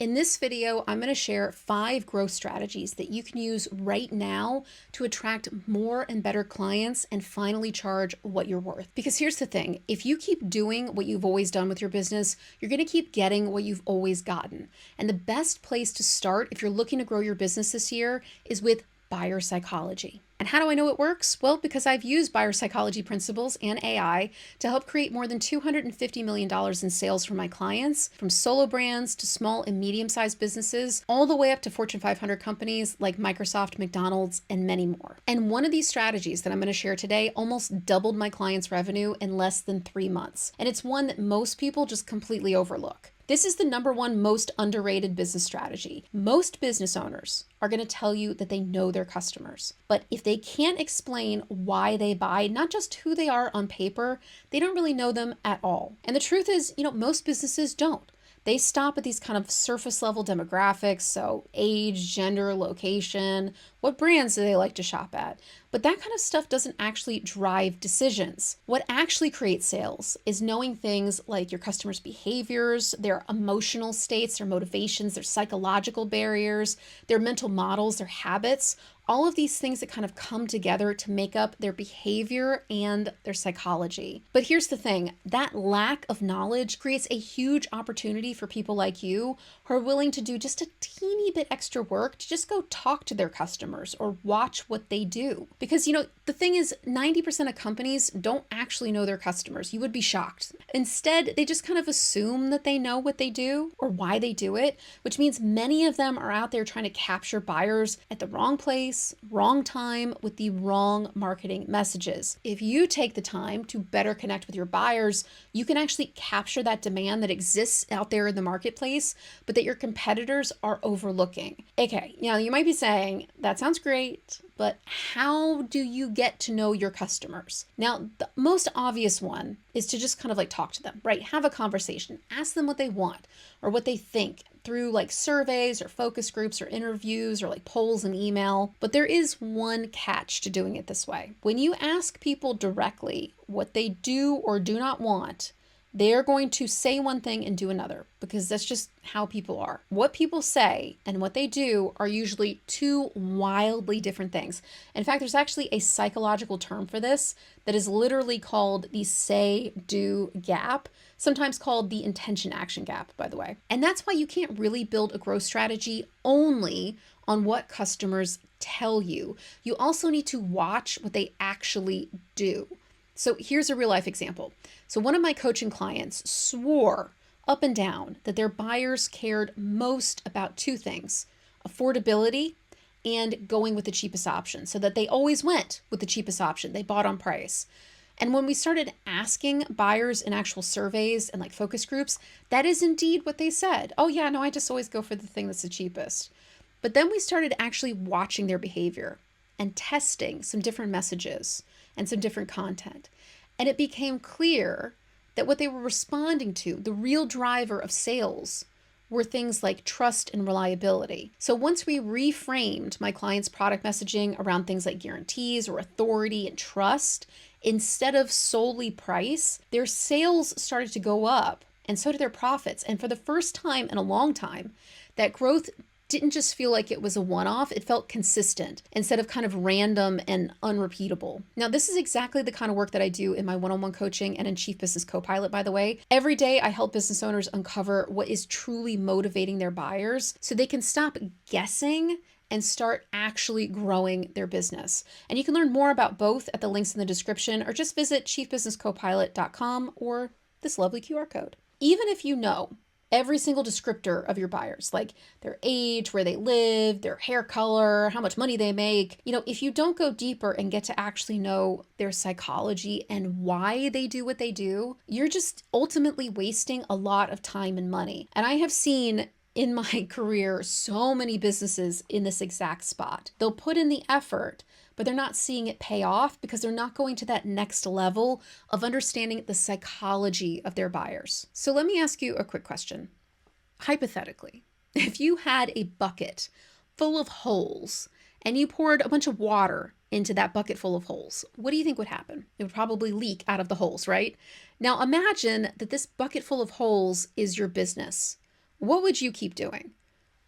In this video, I'm going to share 5 growth strategies that you can use right now to attract more and better clients and finally charge what you're worth. Because here's the thing, if you keep doing what you've always done with your business, you're going to keep getting what you've always gotten. And the best place to start if you're looking to grow your business this year is with buyer psychology. And how do I know it works? Well, because I've used buyer psychology principles and AI to help create more than $250 million in sales for my clients, from solo brands to small and medium-sized businesses, all the way up to Fortune 500 companies like Microsoft, McDonald's, and many more. And one of these strategies that I'm going to share today almost doubled my clients' revenue in less than 3 months. And it's one that most people just completely overlook. This is the #1 most underrated business strategy. Most business owners are going to tell you that they know their customers. But if they can't explain why they buy, not just who they are on paper, they don't really know them at all. And the truth is, most businesses don't. They stop at these kind of surface level demographics, so age, gender, location, what brands do they like to shop at? But that kind of stuff doesn't actually drive decisions. What actually creates sales is knowing things like your customers' behaviors, their emotional states, their motivations, their psychological barriers, their mental models, their habits, all of these things that kind of come together to make up their behavior and their psychology. But here's the thing, that lack of knowledge creates a huge opportunity for people like you who are willing to do just a teeny bit extra work to just go talk to their customers or watch what they do. Because, the thing is, 90% of companies don't actually know their customers. You would be shocked. Instead, they just kind of assume that they know what they do or why they do it, which means many of them are out there trying to capture buyers at the wrong place, wrong time, with the wrong marketing messages. If you take the time to better connect with your buyers, you can actually capture that demand that exists out there in the marketplace, but that your competitors are overlooking. Okay, you might be saying, that sounds great, but how do you get to know your customers? Now, the most obvious one is to just kind of talk to them, right? Have a conversation, ask them what they want or what they think through surveys or focus groups or interviews or polls and email. But there is one catch to doing it this way. When you ask people directly what they do or do not want, they're going to say one thing and do another, because that's just how people are. What people say and what they do are usually two wildly different things. In fact, there's actually a psychological term for this that is literally called the say-do gap, sometimes called the intention-action gap, by the way. And that's why you can't really build a growth strategy only on what customers tell you. You also need to watch what they actually do. So here's a real life example. So one of my coaching clients swore up and down that their buyers cared most about 2 things: affordability and going with the cheapest option, so that they always went with the cheapest option. They bought on price. And when we started asking buyers in actual surveys and focus groups, that is indeed what they said. Oh yeah, no, I just always go for the thing that's the cheapest. But then we started actually watching their behavior and testing some different messages and some different content. And it became clear that what they were responding to, the real driver of sales, were things like trust and reliability. So once we reframed my clients' product messaging around things like guarantees or authority and trust, instead of solely price, their sales started to go up, and so did their profits. And for the first time in a long time, that growth didn't just feel like it was a one-off, it felt consistent instead of kind of random and unrepeatable. Now, this is exactly the kind of work that I do in my one-on-one coaching and in Chief Business Co-Pilot, by the way. Every day, I help business owners uncover what is truly motivating their buyers so they can stop guessing and start actually growing their business. And you can learn more about both at the links in the description, or just visit chiefbusinesscopilot.com or this lovely QR code. Even if you know every single descriptor of your buyers, like their age, where they live, their hair color, how much money they make, if you don't go deeper and get to actually know their psychology and why they do what they do, you're just ultimately wasting a lot of time and money. And I have seen in my career so many businesses in this exact spot. They'll put in the effort, but they're not seeing it pay off because they're not going to that next level of understanding the psychology of their buyers. So let me ask you a quick question. Hypothetically, if you had a bucket full of holes and you poured a bunch of water into that bucket full of holes, what do you think would happen? It would probably leak out of the holes, right? Now imagine that this bucket full of holes is your business. What would you keep doing?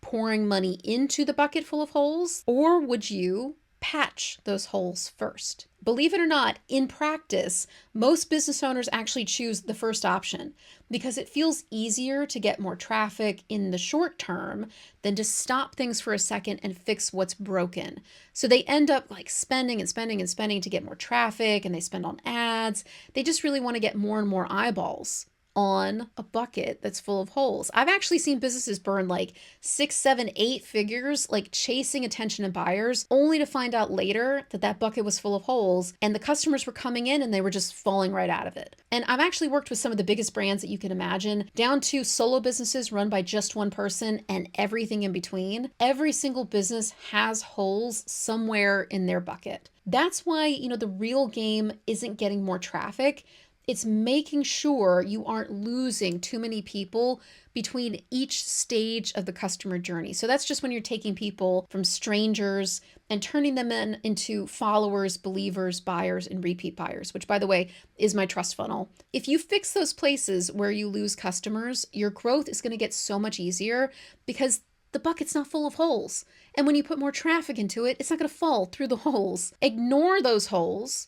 Pouring money into the bucket full of holes, or would you patch those holes first? Believe it or not, in practice, most business owners actually choose the first option because it feels easier to get more traffic in the short term than to stop things for a second and fix what's broken. So they end up like spending and spending and spending to get more traffic, and they spend on ads. They just really want to get more and more eyeballs on a bucket that's full of holes. I've actually seen businesses burn like 6, 7, 8 figures, like chasing attention and buyers, only to find out later that that bucket was full of holes and the customers were coming in and they were just falling right out of it. And I've actually worked with some of the biggest brands that you can imagine, down to solo businesses run by just one person and everything in between. Every single business has holes somewhere in their bucket. That's why, the real game isn't getting more traffic. It's making sure you aren't losing too many people between each stage of the customer journey. So that's just when you're taking people from strangers and turning them into followers, believers, buyers, and repeat buyers, which, by the way, is my trust funnel. If you fix those places where you lose customers, your growth is going to get so much easier because the bucket's not full of holes. And when you put more traffic into it, it's not going to fall through the holes. Ignore those holes,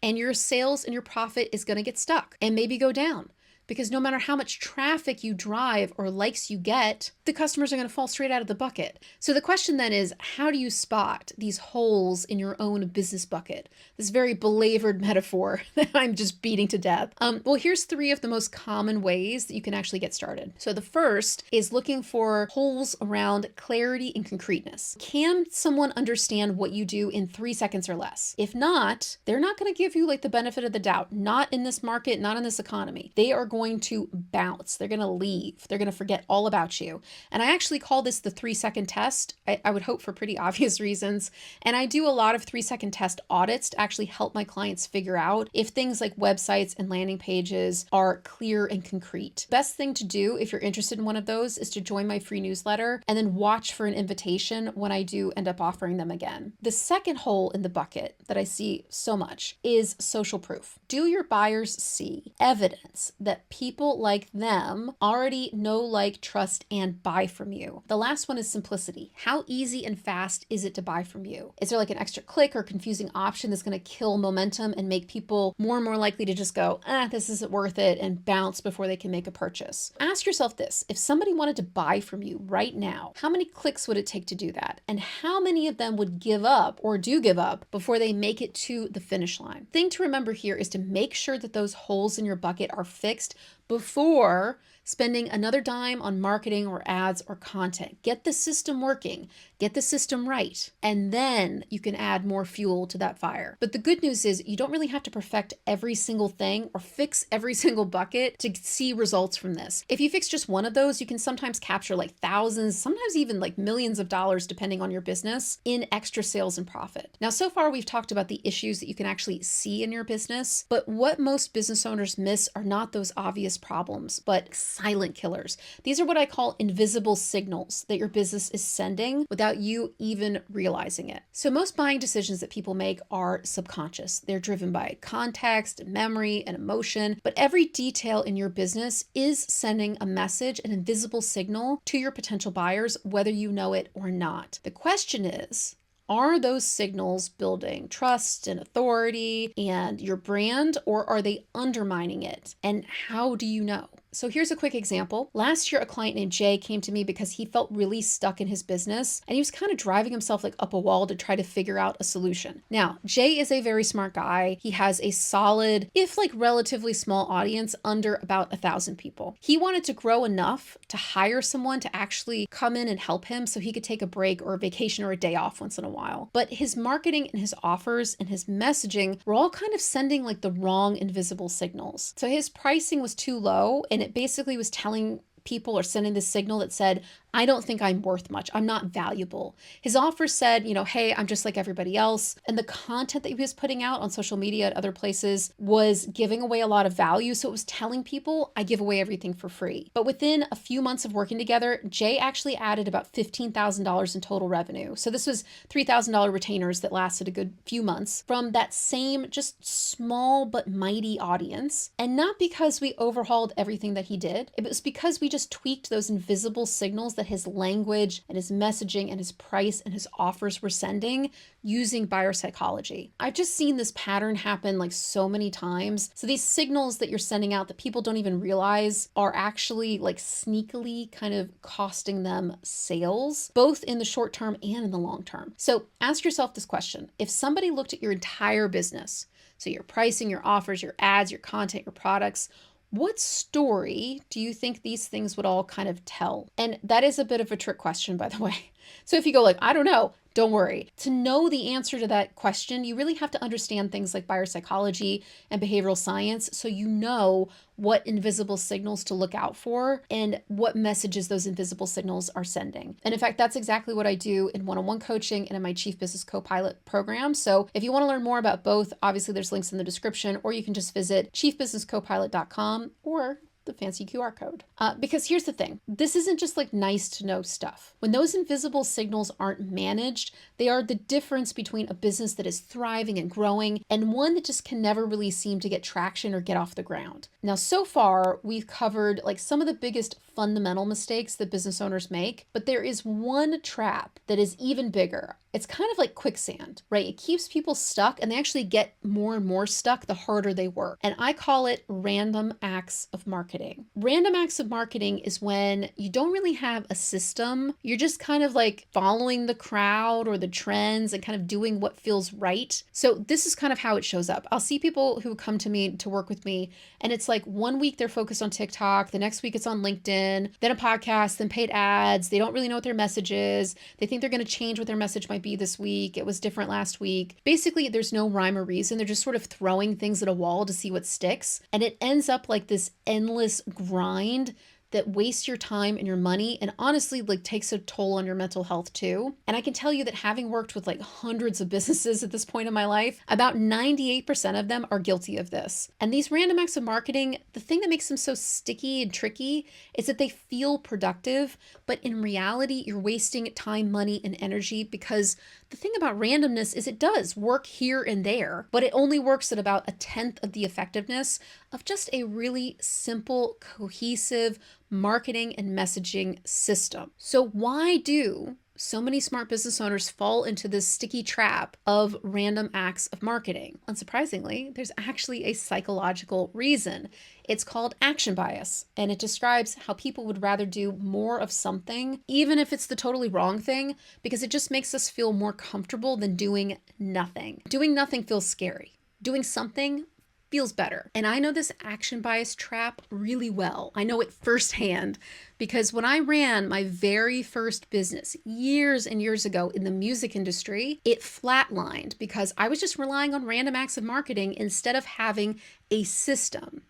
and your sales and your profit is going to get stuck and maybe go down. Because no matter how much traffic you drive or likes you get, the customers are going to fall straight out of the bucket. So the question then is, how do you spot these holes in your own business bucket? This very belabored metaphor that I'm just beating to death. Well, here's 3 of the most common ways that you can actually get started. So the first is looking for holes around clarity and concreteness. Can someone understand what you do in 3 seconds or less? If not, they're not going to give you like the benefit of the doubt. Not in this market, not in this economy. They are going to bounce. They're going to leave. They're going to forget all about you. And I actually call this the 3-second test. I would hope for pretty obvious reasons. And I do a lot of 3-second test audits to actually help my clients figure out if things like websites and landing pages are clear and concrete. Best thing to do if you're interested in one of those is to join my free newsletter and then watch for an invitation when I do end up offering them again. The second hole in the bucket that I see so much is social proof. Do your buyers see evidence that people like them already know, like, trust, and buy from you? The last one is simplicity. How easy and fast is it to buy from you? Is there like an extra click or confusing option that's going to kill momentum and make people more and more likely to just go, this isn't worth it, and bounce before they can make a purchase? Ask yourself this: if somebody wanted to buy from you right now, how many clicks would it take to do that? And how many of them would give up or do give up before they make it to the finish line? Thing to remember here is to make sure that those holes in your bucket are fixed before spending another dime on marketing or ads or content. Get the system working, get the system right, and then you can add more fuel to that fire. But the good news is you don't really have to perfect every single thing or fix every single bucket to see results from this. If you fix just one of those, you can sometimes capture like thousands, sometimes even like millions of dollars, depending on your business, in extra sales and profit. Now, so far we've talked about the issues that you can actually see in your business, but what most business owners miss are not those obvious problems, but silent killers. These are what I call invisible signals that your business is sending without you even realizing it. So most buying decisions that people make are subconscious. They're driven by context, memory, and emotion, but every detail in your business is sending a message, an invisible signal to your potential buyers, whether you know it or not. The question is, are those signals building trust and authority and your brand, or are they undermining it? And how do you know? So here's a quick example. Last year, a client named Jay came to me because he felt really stuck in his business and he was kind of driving himself like up a wall to try to figure out a solution. Now, Jay is a very smart guy. He has a solid, if like relatively small audience, under about 1,000 people. He wanted to grow enough to hire someone to actually come in and help him so he could take a break or a vacation or a day off once in a while. But his marketing and his offers and his messaging were all kind of sending like the wrong invisible signals. So his pricing was too low, and it basically was telling people or sending this signal that said, I don't think I'm worth much. I'm not valuable. His offer said, hey, I'm just like everybody else. And the content that he was putting out on social media and other places was giving away a lot of value. So it was telling people I give away everything for free. But within a few months of working together, Jay actually added about $15,000 in total revenue. So this was $3,000 retainers that lasted a good few months from that same just small but mighty audience. And not because we overhauled everything that he did, it was because we just tweaked those invisible signals that his language and his messaging and his price and his offers were sending using buyer psychology. I've just seen this pattern happen like so many times. So these signals that you're sending out that people don't even realize are actually like sneakily kind of costing them sales, both in the short term and in the long term. So ask yourself this question. If somebody looked at your entire business, so your pricing, your offers, your ads, your content, your products, what story do you think these things would all kind of tell? And that is a bit of a trick question, by the way. So if you go like, I don't know, don't worry. To know the answer to that question, you really have to understand things like buyer psychology and behavioral science so you know what invisible signals to look out for and what messages those invisible signals are sending. And in fact, that's exactly what I do in one-on-one coaching and in my Chief Business Co-Pilot program. So if you want to learn more about both, obviously there's links in the description, or you can just visit chiefbusinesscopilot.com or the fancy QR code. Because here's the thing, this isn't just like nice to know stuff. When those invisible signals aren't managed, they are the difference between a business that is thriving and growing and one that just can never really seem to get traction or get off the ground. Now, so far, we've covered like some of the biggest fundamental mistakes that business owners make, but there is one trap that is even bigger. It's kind of like quicksand, right? It keeps people stuck and they actually get more and more stuck the harder they work. And I call it random acts of marketing. Random acts of marketing is when you don't really have a system. You're just kind of like following the crowd or the trends and kind of doing what feels right. So this is kind of how it shows up. I'll see people who come to me to work with me, and it's like 1 week they're focused on TikTok, the next week it's on LinkedIn, then a podcast, then paid ads. They don't really know what their message is. They think they're going to change what their message might be this week. It was different last week. Basically, there's no rhyme or reason. They're just sort of throwing things at a wall to see what sticks. And it ends up like this endless grind that wastes your time and your money and honestly like takes a toll on your mental health too. And I can tell you that having worked with like hundreds of businesses at this point in my life, about 98% of them are guilty of this. And these random acts of marketing, the thing that makes them so sticky and tricky is that they feel productive, but in reality, you're wasting time, money, and energy because the thing about randomness is it does work here and there, but it only works at about 1/10 of the effectiveness of just a really simple, cohesive marketing and messaging system. So why do so many smart business owners fall into this sticky trap of random acts of marketing? Unsurprisingly, there's actually a psychological reason. It's called action bias, and it describes how people would rather do more of something, even if it's the totally wrong thing, because it just makes us feel more comfortable than doing nothing. Doing nothing feels scary. Doing something feels better. And I know this action bias trap really well. I know it firsthand because when I ran my very first business years and years ago in the music industry, it flatlined because I was just relying on random acts of marketing instead of having a system.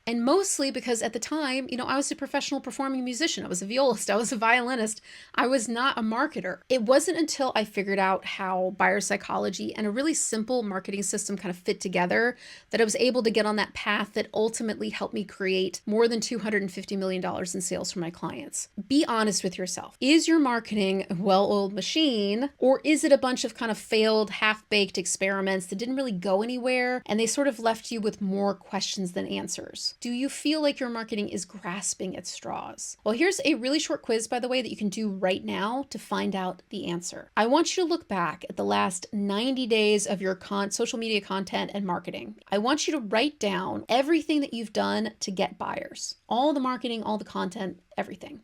And mostly because at the time, I was a professional performing musician. I was a violist. I was a violinist. I was not a marketer. It wasn't until I figured out how buyer psychology and a really simple marketing system kind of fit together that I was able to get on that path that ultimately helped me create more than $250 million in sales for my clients. Be honest with yourself. Is your marketing a well-oiled machine, or is it a bunch of kind of failed, half-baked experiments that didn't really go anywhere and they sort of left you with more questions than answers? Do you feel like your marketing is grasping at straws? Well, here's a really short quiz, by the way, that you can do right now to find out the answer. I want you to look back at the last 90 days of your social media content and marketing. I want you to write down everything that you've done to get buyers. All the marketing, all the content, everything.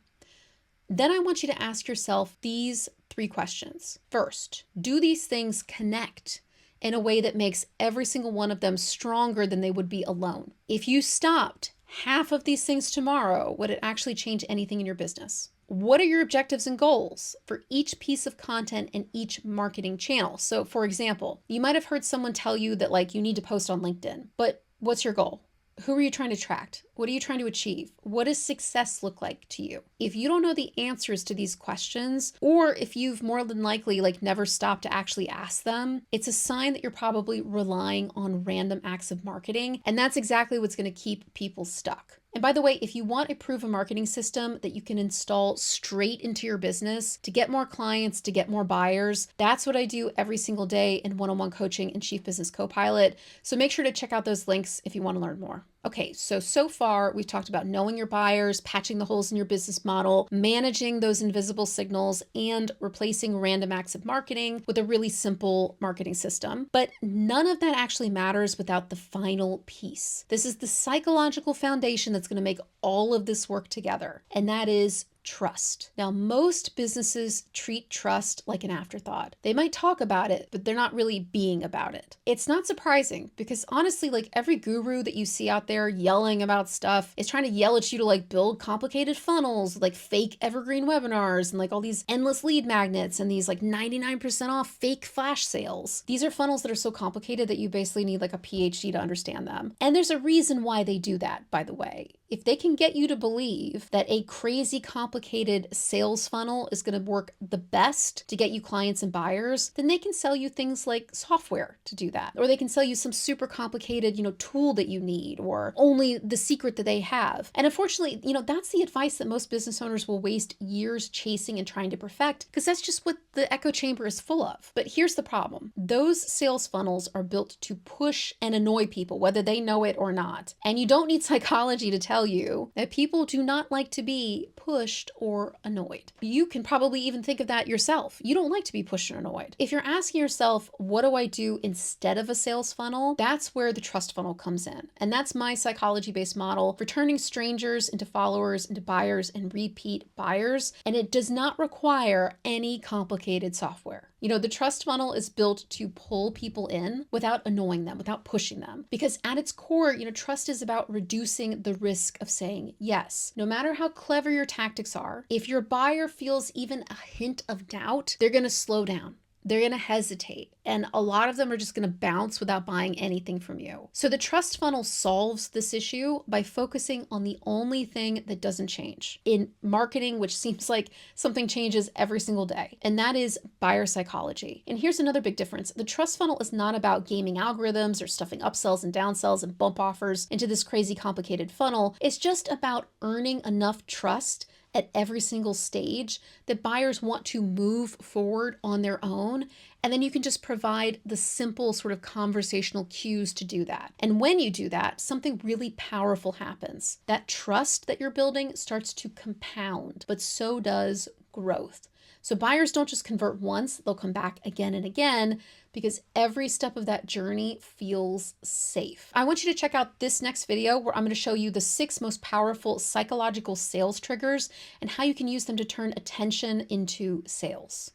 Then I want you to ask yourself these 3 questions. First, do these things connect in a way that makes every single one of them stronger than they would be alone? If you stopped half of these things tomorrow, would it actually change anything in your business? What are your objectives and goals for each piece of content and each marketing channel? So for example, you might have heard someone tell you that like you need to post on LinkedIn, but what's your goal? Who are you trying to attract? What are you trying to achieve? What does success look like to you? If you don't know the answers to these questions, or if you've more than likely never stopped to actually ask them, it's a sign that you're probably relying on random acts of marketing. And that's exactly what's going to keep people stuck. And by the way, if you want a proven marketing system that you can install straight into your business to get more clients, to get more buyers, that's what I do every single day in one-on-one coaching and Chief Business Copilot. So make sure to check out those links if you want to learn more. Okay, so far we've talked about knowing your buyers, patching the holes in your business model, managing those invisible signals, and replacing random acts of marketing with a really simple marketing system. But none of that actually matters without the final piece. This is the psychological foundation that's going to make all of this work together, and that is trust. Now, most businesses treat trust like an afterthought. They might talk about it, but they're not really being about it. It's not surprising because honestly, every guru that you see out there yelling about stuff is trying to yell at you to build complicated funnels, fake evergreen webinars and all these endless lead magnets and these 99% off fake flash sales. These are funnels that are so complicated that you basically need a PhD to understand them. And there's a reason why they do that, by the way. If they can get you to believe that a crazy complicated sales funnel is going to work the best to get you clients and buyers, then they can sell you things like software to do that. Or they can sell you some super complicated, tool that you need, or only the secret that they have. And unfortunately, that's the advice that most business owners will waste years chasing and trying to perfect, because that's just what the echo chamber is full of. But here's the problem. Those sales funnels are built to push and annoy people, whether they know it or not. And you don't need psychology to tell you that people do not like to be pushed or annoyed. You can probably even think of that yourself. You don't like to be pushed or annoyed. If you're asking yourself, what do I do instead of a sales funnel? That's where the trust funnel comes in. And that's my psychology-based model for turning strangers into followers, into buyers, and repeat buyers. And it does not require any complicated software. The trust funnel is built to pull people in without annoying them, without pushing them. Because at its core, trust is about reducing the risk of saying yes. No matter how clever your tactics are, if your buyer feels even a hint of doubt, they're going to slow down. They're going to hesitate, and a lot of them are just going to bounce without buying anything from you. So the trust funnel solves this issue by focusing on the only thing that doesn't change in marketing, which seems like something changes every single day, and that is buyer psychology. And here's another big difference. The trust funnel is not about gaming algorithms or stuffing upsells and downsells and bump offers into this crazy complicated funnel. It's just about earning enough trust at every single stage that buyers want to move forward on their own. And then you can just provide the simple sort of conversational cues to do that. And when you do that, something really powerful happens. That trust that you're building starts to compound, but so does growth. So buyers don't just convert once, they'll come back again and again because every step of that journey feels safe. I want you to check out this next video where I'm going to show you the 6 most powerful psychological sales triggers and how you can use them to turn attention into sales.